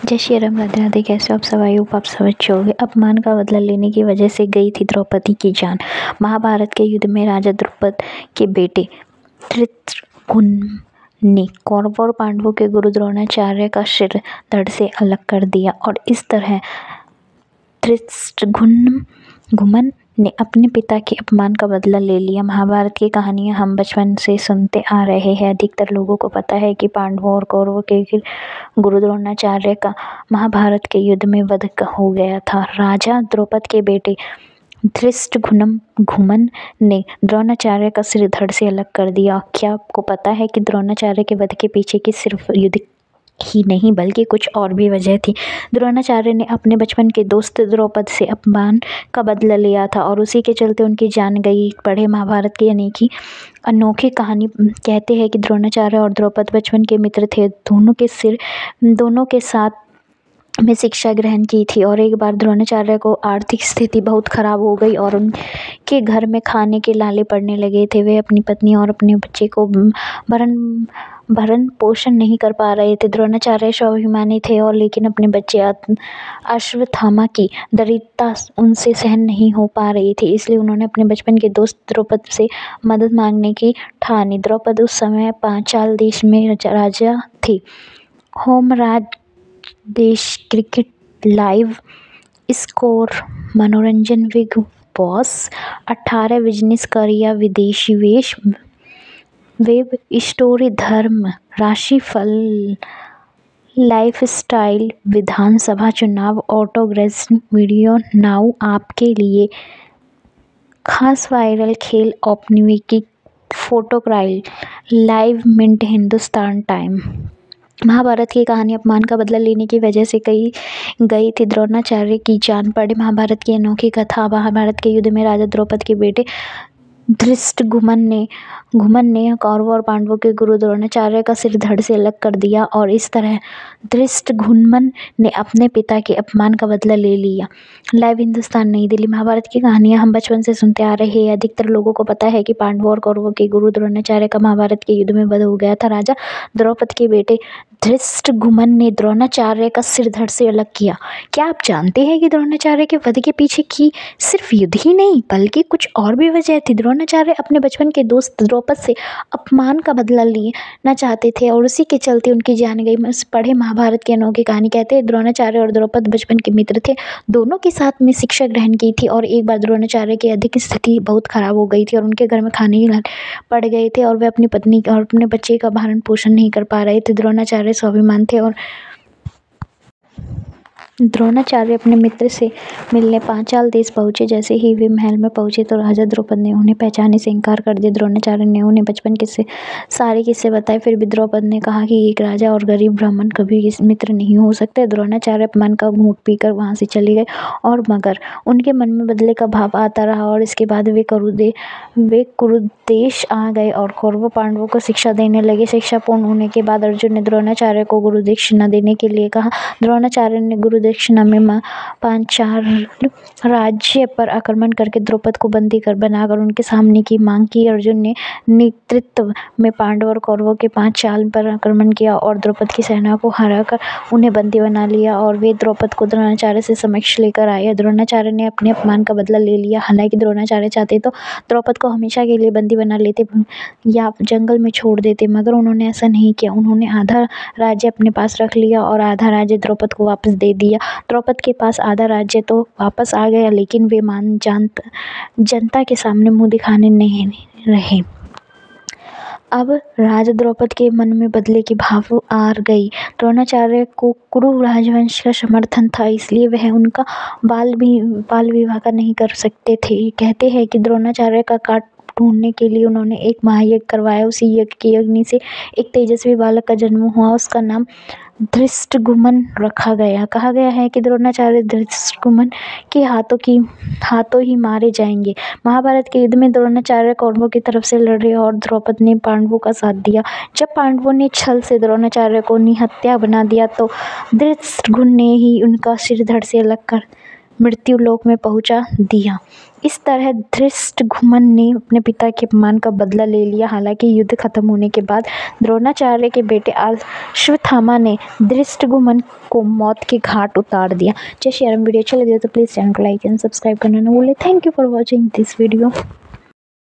जय श्री राम, राधे राधे। कैसे आप सब? आई होप आप सब अच्छे होंगे। अपमान का बदला लेने की वजह से गई थी द्रौपदी की जान। महाभारत के युद्ध में राजा द्रुपद के बेटे धृष्टद्युम्न ने कौरवों और पांडवों के गुरु द्रोणाचार्य का सिर धड़ से अलग कर दिया और इस तरह धृष्टद्युम्न ने अपने पिता के अपमान का बदला ले लिया। महाभारत की कहानियां हम बचपन से सुनते आ रहे हैं। अधिकतर लोगों को पता है कि पांडवों और कौरवों के गुरु द्रोणाचार्य का महाभारत के युद्ध में वध हो गया था। राजा द्रुपद के बेटे धृष्टद्युम्न ने द्रोणाचार्य का सिर धड़ से अलग कर दिया। क्या आपको पता है कि द्रोणाचार्य के वध के पीछे की सिर्फ युद्ध ही नहीं बल्कि कुछ और भी वजह थी। द्रोणाचार्य ने अपने बचपन के दोस्त द्रौपद से अपमान का बदला लिया था और उसी के चलते उनकी जान गई। पढ़े महाभारत की अनोखी कहानी। कहते हैं कि द्रोणाचार्य और द्रौपद बचपन के मित्र थे। दोनों के साथ में शिक्षा ग्रहण की थी और एक बार द्रोणाचार्य को आर्थिक स्थिति बहुत खराब हो गई और उनके घर में खाने के लाले पड़ने लगे थे। वे अपनी पत्नी और अपने बच्चे को भरण पोषण नहीं कर पा रहे थे। द्रोणाचार्य स्वाभिमानी थे और लेकिन अपने बच्चे अश्वत्थामा की दरिद्रता उनसे सहन नहीं हो पा रही थी, इसलिए उन्होंने अपने बचपन के दोस्त द्रौपद से मदद मांगने की ठानी। द्रौपद उस समय पांचाल देश में राजा थी। होमराज देश क्रिकेट लाइव स्कोर मनोरंजन बिग बॉस 18 बिजनेस करियर विदेशी वेश वेब स्टोरी धर्म राशिफल लाइफस्टाइल विधानसभा चुनाव ऑटोग्राफ वीडियो नाउ आपके लिए खास वायरल खेल औपनिवेशिक फोटोक्राइल live minute Hindustan time. Mahabharat की कहानी अपमान का बदला लेने की वजह से गई थी द्रोणाचार्य की जान। पढ़े महाभारत की अनोखी कथा। महाभारत के युद्ध में राजा द्रौपद के बेटे धृष्टद्युम्न ने कौरवों और पांडवों के गुरु द्रोणाचार्य का सिर धड़ से अलग कर दिया और इस तरह धृष्टद्युम्न ने अपने पिता के अपमान का बदला ले लिया। लाइव हिंदुस्तान नई दिल्ली। महाभारत की कहानियां हम बचपन से सुनते आ रहे हैं। अधिकतर लोगों को पता है कि पांडवों और कौरवों के गुरु द्रोणाचार्य का महाभारत के युद्ध में वध हो गया था। राजा द्रौपद के बेटे धृष्टद्युम्न ने द्रोणाचार्य का सिर धड़ से अलग किया। क्या आप जानते हैं कि द्रोणाचार्य के वध के पीछे की सिर्फ युद्ध ही नहीं बल्कि कुछ और भी वजह थी। द्रोणाचार्य अपने बचपन के दोस्त द्रौपद से अपमान का बदला लेना चाहते थे और उसी के चलते उनकी जान गई। पढ़े महाभारत की अनोखी कहानी। कहते हैं द्रोणाचार्य और द्रौपद बचपन के मित्र थे। दोनों के साथ में शिक्षा ग्रहण की थी और एक बार द्रोणाचार्य की आर्थिक स्थिति बहुत खराब हो गई थी और उनके घर में खाने के पड़ गए थे और वे अपनी पत्नी और अपने बच्चे का भरण पोषण नहीं कर पा रहे थे। द्रोणाचार्य स्वाभिमान थे और द्रोणाचार्य अपने मित्र से मिलने पांचाल देश पहुंचे। जैसे ही वे महल में पहुंचे तो राजा द्रौपद ने उन्हें पहचानने से इनकार कर दिया। द्रोणाचार्य ने उन्हें बचपन के सारे किस्से बताए। फिर भी द्रौपद ने कहा कि एक राजा और गरीब ब्राह्मण कभी मित्र नहीं हो सकते। द्रोणाचार्य अपमान का घूंट पीकर वहां से चले गए और मगर उनके मन में बदले का भाव आता रहा और इसके बाद वे कुरुदेश आ गए और कौरवों पांडवों को शिक्षा देने लगे। शिक्षा पूर्ण होने के बाद अर्जुन ने द्रोणाचार्य को गुरु दक्षिणा देने के लिए कहा। द्रोणाचार्य ने गुरु दक्षिणा में पांचाल राज्य पर आक्रमण करके द्रौपद को बंदी बनाकर उनके सामने की मांग की। अर्जुन ने नेतृत्व में पांडवों और कौरवों के पांचाल पर आक्रमण किया और द्रौपद की सेना को हराकर उन्हें बंदी बना लिया और वे द्रौपद को द्रोणाचार्य से समक्ष लेकर आए। द्रोणाचार्य ने अपने अपमान का बदला ले लिया। हालांकि द्रोणाचार्य चाहते तो द्रौपद को हमेशा के लिए बंदी बना लेते या जंगल में छोड़ देते, मगर उन्होंने ऐसा नहीं किया। उन्होंने आधा राज्य अपने पास रख लिया और आधा राज्य द्रौपद को वापस दे दिया। द्रौपद के पास आधा राज्य तो वापस आ गया लेकिन वे जनता के सामने मुंह दिखाने नहीं रहे। अब राजा द्रौपद के मन में बदले की भाव आ गई। द्रोणाचार्य को कुरु राजवंश का समर्थन था, इसलिए वह उनका बाल विवाह नहीं कर सकते थे। कहते हैं कि द्रोणाचार्य का काट ढूंढने के लिए उन्होंने एक महायज्ञ करवाया। उसी यज्ञ की अग्नि से एक तेजस्वी बालक का जन्म हुआ। उसका नाम धृष्टद्युम्न रखा गया। कहा गया है कि द्रोणाचार्य धृष्टद्युम्न के हाथों ही मारे जाएंगे। महाभारत के युद्ध में द्रोणाचार्य कौरवों की तरफ से लड़े और द्रौपद ने पांडवों का साथ दिया। जब पांडवों ने छल से द्रोणाचार्य को निहत्या बना दिया तो धृष्टद्युम्न ने ही उनका सिर धड़ से अलग कर मृत्यु लोक में पहुंचा दिया। इस तरह धृष्टद्युम्न ने अपने पिता के अपमान का बदला ले लिया। हालांकि युद्ध खत्म होने के बाद द्रोणाचार्य के बेटे अश्वत्थामा ने धृष्टद्युम्न को मौत के घाट उतार दिया। जैसे यार वीडियो अच्छा लगे तो प्लीज़ चैनल को लाइक एंड सब्सक्राइब करना ना भूलें। Thank you for watching this video.